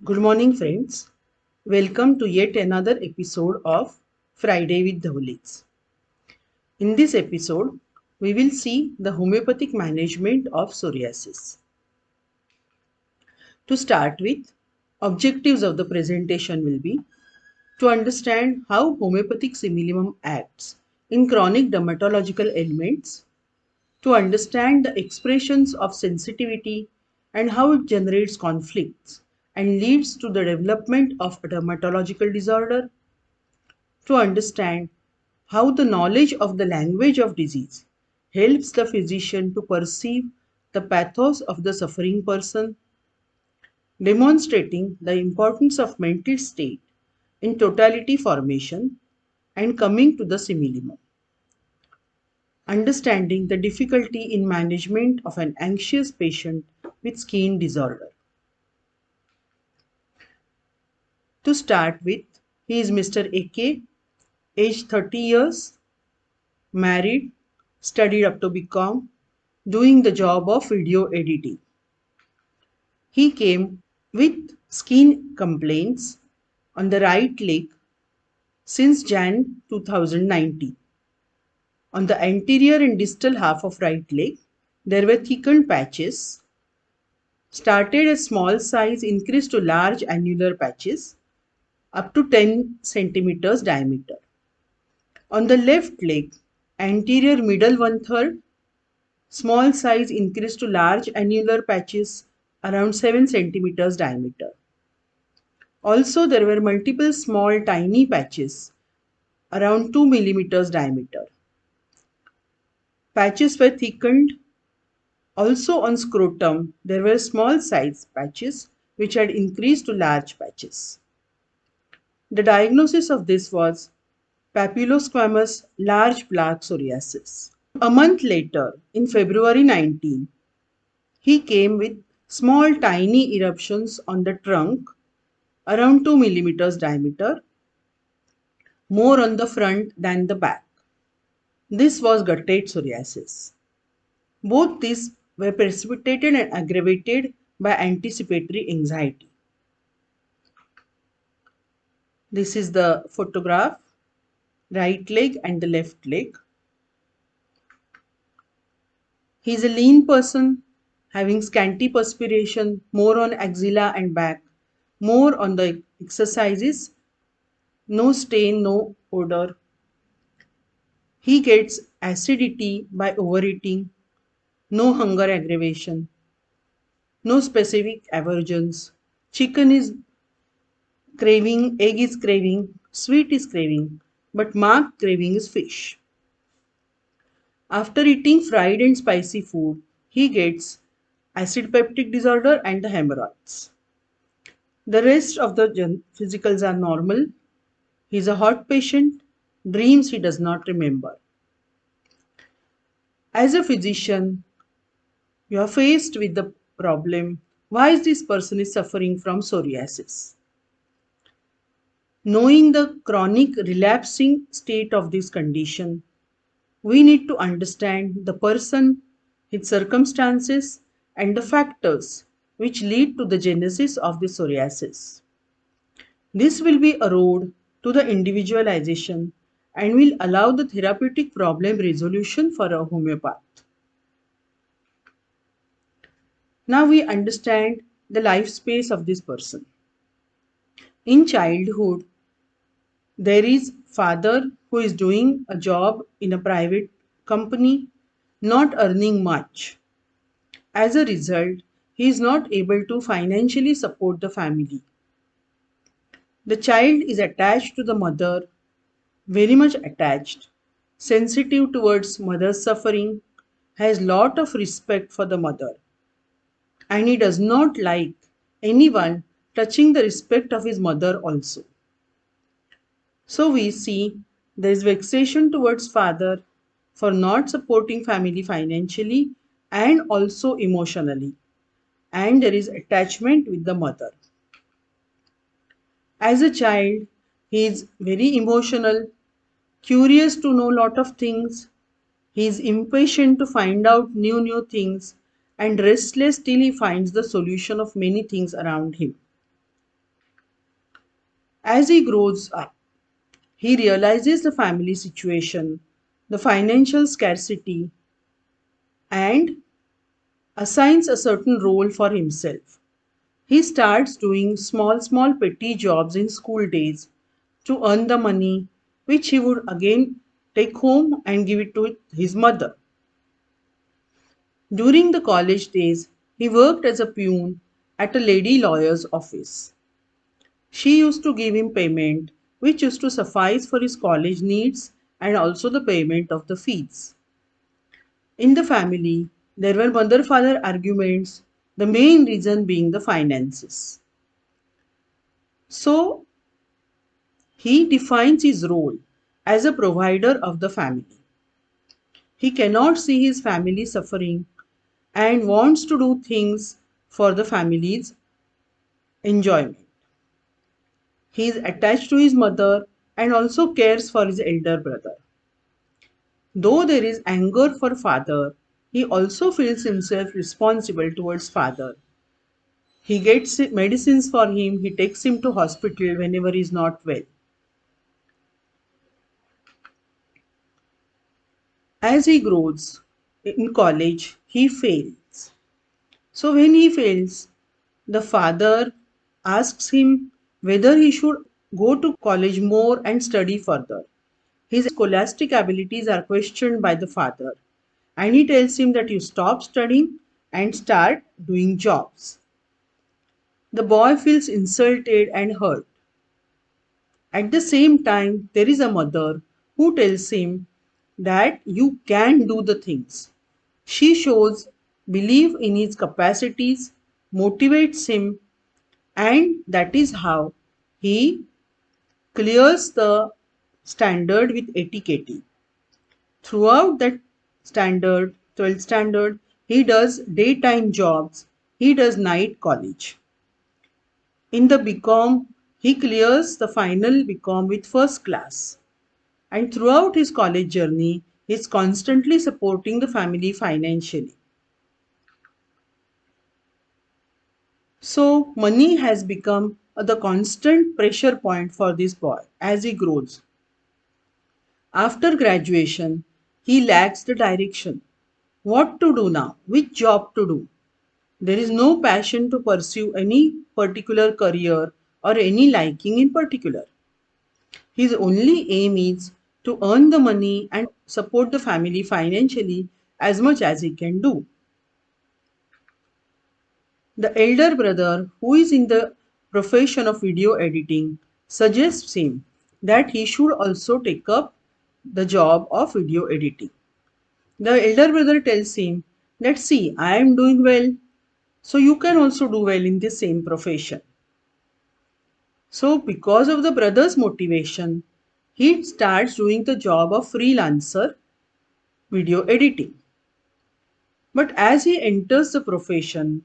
Good morning, friends. Welcome to yet another episode of Friday with Dhavlis. In this episode, we will see the homeopathic management of psoriasis. To start with, objectives of the presentation will be to understand how homeopathic similimum acts in chronic dermatological ailments, to understand the expressions of sensitivity and how it generates conflicts and leads to the development of a dermatological disorder, to understand how the knowledge of the language of disease helps the physician to perceive the pathos of the suffering person, demonstrating the importance of mental state in totality formation and coming to the similimum. Understanding the difficulty in management of an anxious patient with skin disorder. To start with, he is Mr. AK, age 30 years, married, studied up to BCom, doing the job of video editing. He came with skin complaints on the right leg since Jan 2019. On the anterior and distal half of right leg, there were thickened patches, started as small size, increased to large annular patches up to 10 centimeters diameter. On the left leg, anterior middle one-third, small size increased to large annular patches around 7 centimeters diameter. Also, there were multiple small tiny patches around 2 millimeters diameter. Patches were thickened. Also on scrotum, there were small size patches which had increased to large patches. The diagnosis of this was papillosquamous large plaque psoriasis. A month later, in February 19, he came with small tiny eruptions on the trunk around 2 millimeters diameter, more on the front than the back. This was guttate psoriasis. Both these were precipitated and aggravated by anticipatory anxiety. This is the photograph, right leg and the left leg. He is a lean person having scanty perspiration, more on axilla and back, more on the exercises, no stain, no odor. He gets acidity by overeating, no hunger aggravation, no specific aversions. Chicken is craving, egg is craving, sweet is craving, but marked craving is fish. After eating fried and spicy food, he gets acid peptic disorder and the hemorrhoids. The rest of the physicals are normal. He is a hot patient, dreams he does not remember. As a physician, you are faced with the problem, why is this person is suffering from psoriasis? Knowing the chronic relapsing state of this condition, we need to understand the person, its circumstances, and the factors which lead to the genesis of the psoriasis. This will be a road to the individualization and will allow the therapeutic problem resolution for a homeopath. Now we understand the life space of this person. In childhood, there is father who is doing a job in a private company, not earning much. As a result, he is not able to financially support the family. The child is attached to the mother, very much attached, sensitive towards mother's suffering, has lot of respect for the mother, and he does not like anyone touching the respect of his mother also. So we see there is vexation towards father for not supporting family financially and also emotionally, and there is attachment with the mother. As a child, he is very emotional, curious to know lot of things. He is impatient to find out new things and restless till he finds the solution of many things around him. As he grows up, he realizes the family situation, the financial scarcity, and assigns a certain role for himself. He starts doing small petty jobs in school days to earn the money which he would again take home and give it to his mother. During the college days, he worked as a peon at a lady lawyer's office. She used to give him payment which used to suffice for his college needs and also the payment of the fees. In the family, there were mother father arguments, the main reason being the finances. So, he defines his role as a provider of the family. He cannot see his family suffering and wants to do things for the family's enjoyment. He is attached to his mother and also cares for his elder brother. Though there is anger for father, he also feels himself responsible towards father. He gets medicines for him, he takes him to hospital whenever he is not well. As he grows in college, he fails. So when he fails, the father asks him whether he should go to college more and study further. His scholastic abilities are questioned by the father, and he tells him that you stop studying and start doing jobs. The boy feels insulted and hurt. At the same time, there is a mother who tells him that you can do the things. She shows belief in his capacities, motivates him, and that is how he clears the standard with etiquette. Throughout that standard, 12th standard, he does daytime jobs, he does night college. In the BCom, he clears the final BCom with first class. And throughout his college journey, he is constantly supporting the family financially. So, money has become the constant pressure point for this boy as he grows. After graduation, he lacks the direction. What to do now? Which job to do? There is no passion to pursue any particular career or any liking in particular. His only aim is to earn the money and support the family financially as much as he can do. The elder brother, who is in the profession of video editing, suggests him that he should also take up the job of video editing. The elder brother tells him that, see, I am doing well, so you can also do well in the same profession. So, because of the brother's motivation, he starts doing the job of freelancer video editing. But as he enters the profession,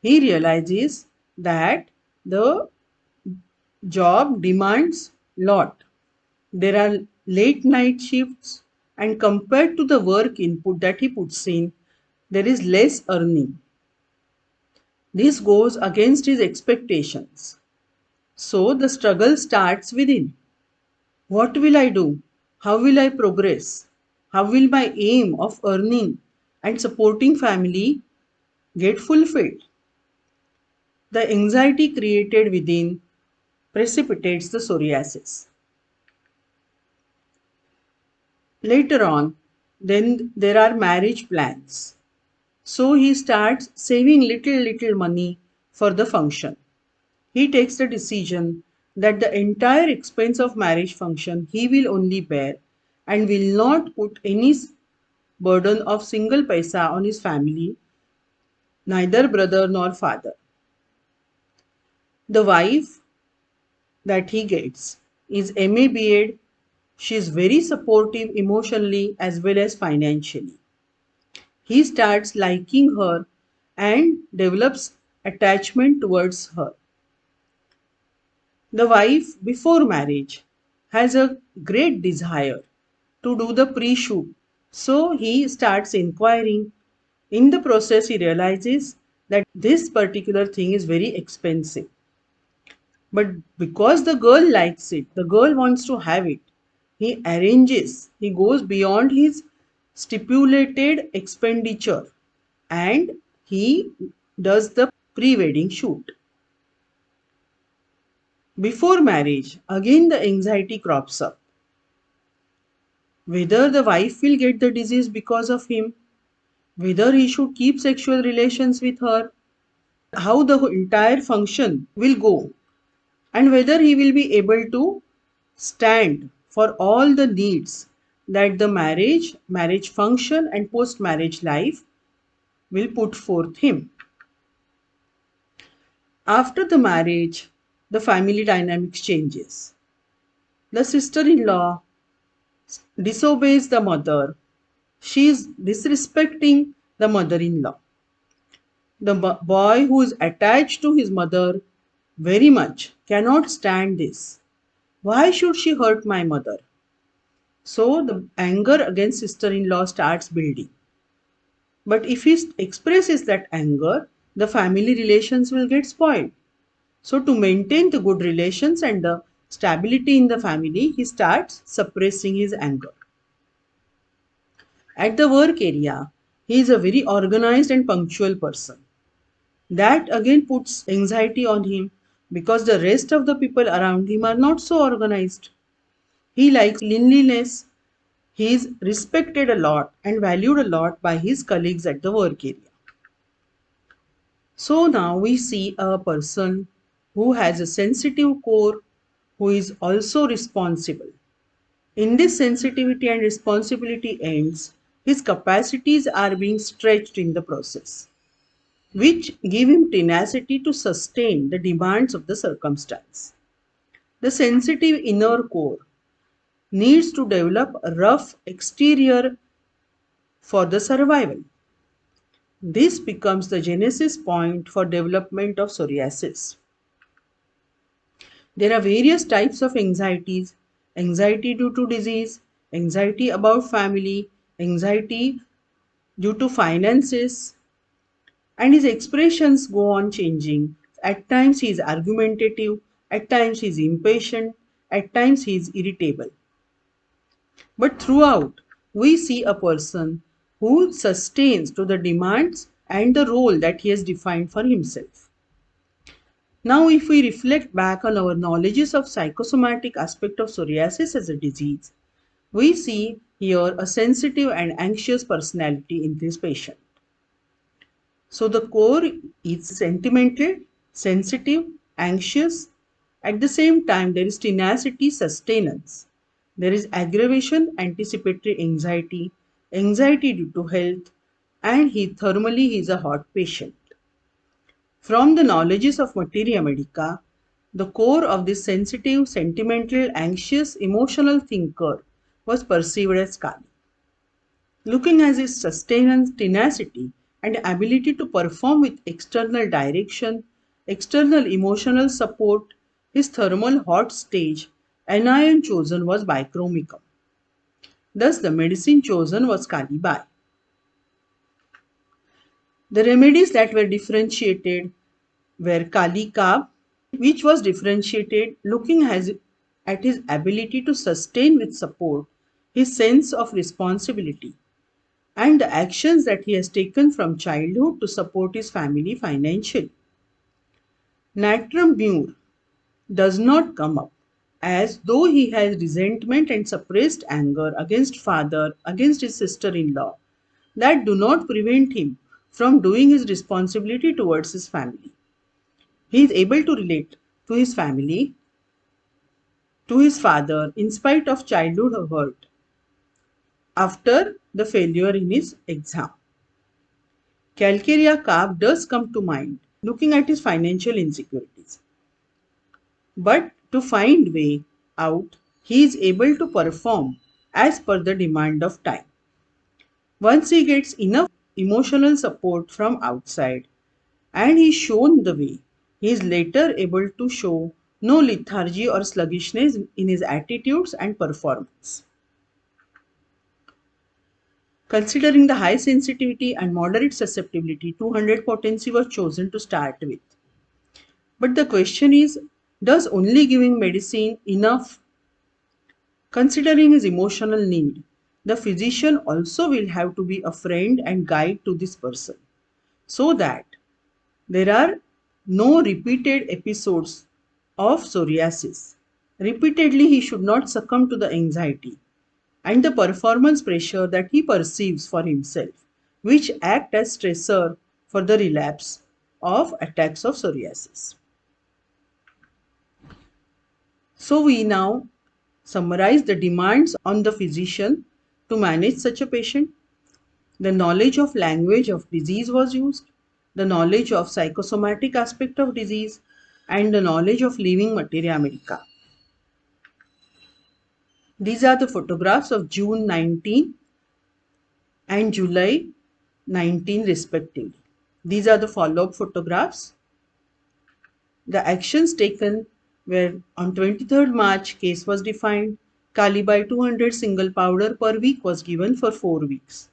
he realizes that the job demands lot. There are late night shifts, and compared to the work input that he puts in, there is less earning. This goes against his expectations. So the struggle starts within. What will I do? How will I progress? How will my aim of earning and supporting family get fulfilled? The anxiety created within precipitates the psoriasis. Later on, then there are marriage plans. So he starts saving little money for the function. He takes the decision that the entire expense of marriage function he will only bear and will not put any burden of single paisa on his family, neither brother nor father. The wife that he gets is MA BEd. She is very supportive emotionally as well as financially. He starts liking her and develops attachment towards her. The wife before marriage has a great desire to do the pre-shoot. So he starts inquiring. In the process, he realizes that this particular thing is very expensive. But because the girl likes it, the girl wants to have it, he arranges, he goes beyond his stipulated expenditure and he does the pre wedding shoot. Before marriage, again the anxiety crops up. Whether the wife will get the disease because of him, whether he should keep sexual relations with her, how the entire function will go, and whether he will be able to stand for all the needs that the marriage function, and post marriage life will put forth him. After the marriage, the family dynamics changes. The sister-in-law disobeys the mother. She is disrespecting the mother-in-law. The boy who is attached to his mother very much cannot stand this. Why should she hurt my mother? So the anger against sister-in-law starts building. But if he expresses that anger, the family relations will get spoiled. So to maintain the good relations and the stability in the family, he starts suppressing his anger. At the work area, he is a very organized and punctual person. That again puts anxiety on him because the rest of the people around him are not so organized. He likes cleanliness. He is respected a lot and valued a lot by his colleagues at the work area. So now we see a person who has a sensitive core, who is also responsible. In this sensitivity and responsibility ends, his capacities are being stretched in the process, which give him tenacity to sustain the demands of the circumstance. The sensitive inner core needs to develop a rough exterior for the survival. This becomes the genesis point for development of psoriasis. There are various types of anxieties: anxiety due to disease, anxiety about family, anxiety due to finances, and his expressions go on changing. At times he is argumentative, at times he is impatient, at times he is irritable. But throughout, we see a person who sustains to the demands and the role that he has defined for himself. Now, if we reflect back on our knowledges of psychosomatic aspect of psoriasis as a disease, we see here a sensitive and anxious personality in this patient. So the core is sentimental, sensitive, anxious. At the same time, there is tenacity, sustenance. There is aggravation, anticipatory anxiety, anxiety due to health, and he is a hot patient. From the knowledges of materia medica, the core of this sensitive, sentimental, anxious, emotional thinker was perceived as Kali. Looking at his sustenance, tenacity, and ability to perform with external direction, external emotional support, his thermal hot stage, anion chosen was bichromicum. Thus, the medicine chosen was Kali Bai. The remedies that were differentiated were Kali Kab, which was differentiated looking at his ability to sustain with support, his sense of responsibility, and the actions that he has taken from childhood to support his family financially. Natrum Mur does not come up, as though he has resentment and suppressed anger against father, against his sister-in-law, that do not prevent him from doing his responsibility towards his family. He is able to relate to his family, to his father, in spite of childhood hurt after the failure in his exam. Calcarea Carp does come to mind looking at his financial insecurities. But to find way out, he is able to perform as per the demand of time. Once he gets enough emotional support from outside and he is shown the way, he is later able to show no lethargy or sluggishness in his attitudes and performance. Considering the high sensitivity and moderate susceptibility, 200 potency was chosen to start with. But the question is, Does only giving medicine enough? Considering his emotional need, the physician also will have to be a friend and guide to this person so that there are no repeated episodes of psoriasis. Repeatedly, he should not succumb to the anxiety and the performance pressure that he perceives for himself, which act as stressor for the relapse of attacks of psoriasis. So we now summarize the demands on the physician to manage such a patient. The knowledge of language of disease was used, the knowledge of psychosomatic aspect of disease, and the knowledge of living materia medica. These are the photographs of June 19 and July 19 respectively. These are the follow-up photographs. The actions taken were on 23rd March, case was defined. Kalibai 200 single powder per week was given for 4 weeks.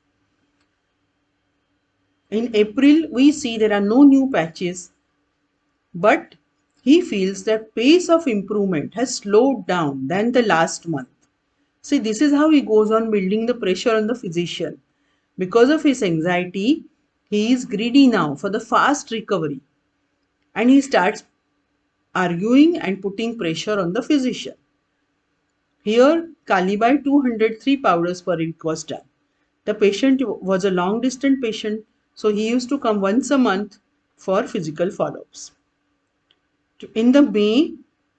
In April, we see there are no new patches, but he feels that pace of improvement has slowed down than the last month. See, this is how he goes on building the pressure on the physician. Because of his anxiety, he is greedy now for the fast recovery and he starts arguing and putting pressure on the physician. Here, Kalibai 203 powders per week was done. The patient was a long distance patient, so he used to come once a month for physical follow-ups. In the May,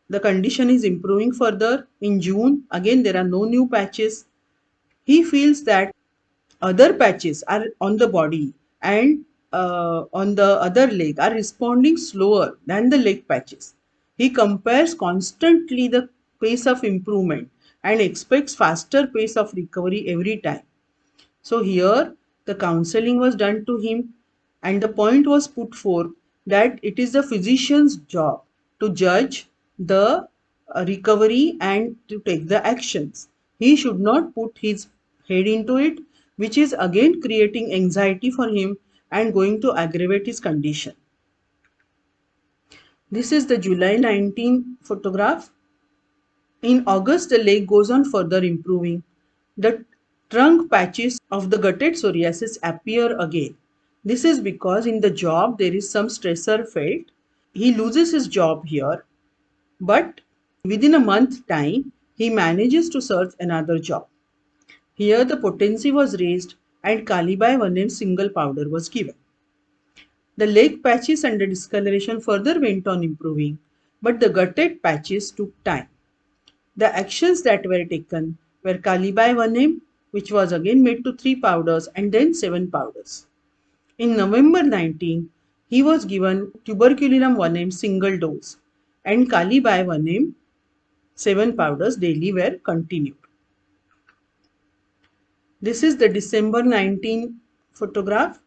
the condition is improving further. In June, again there are no new patches. He feels that other patches are on the body and on the other leg are responding slower than the leg patches. He compares constantly the pace of improvement and expects faster pace of recovery every time. So here the counseling was done to him and the point was put forth that it is the physician's job to judge the recovery and to take the actions. He should not put his head into it, which is again creating anxiety for him and going to aggravate his condition. This is the July 19 photograph. In August, the leg goes on further improving. The trunk patches of the gutted psoriasis appear again. This is because in the job there is some stressor felt. He loses his job here, but within a month time, he manages to search another job. Here the potency was raised and Kalibai 1M single powder was given. The leg patches and the discoloration further went on improving, but the gutted patches took time. The actions that were taken were Kalibai 1M, which was again made to 3 powders and then 7 powders. In November 19, he was given tuberculin 1M single dose and Kalibai 1M 7 powders daily were continued. This is the December 19 photograph.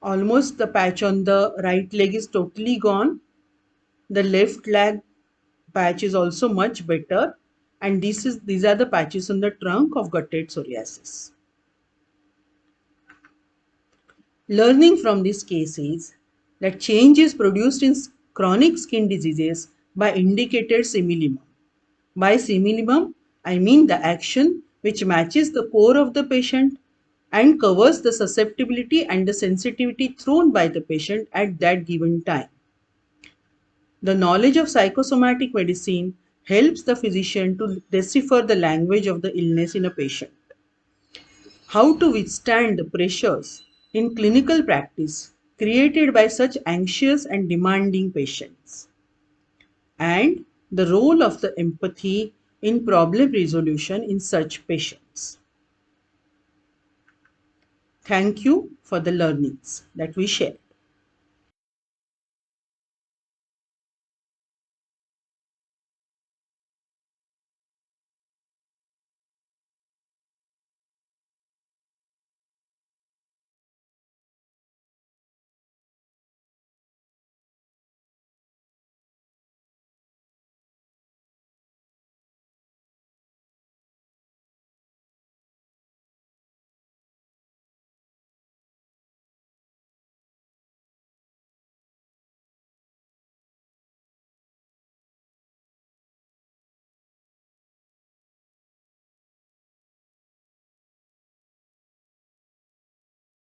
Almost the patch on the right leg is totally gone. The left leg patch is also much better and these are the patches on the trunk of gutted psoriasis. Learning from this case is that change is produced in chronic skin diseases by indicated similimum. By similimum, I mean the action which matches the core of the patient and covers the susceptibility and the sensitivity thrown by the patient at that given time. The knowledge of psychosomatic medicine helps the physician to decipher the language of the illness in a patient. How to withstand the pressures in clinical practice created by such anxious and demanding patients. And the role of the empathy in problem resolution in such patients. Thank you for the learnings that we share.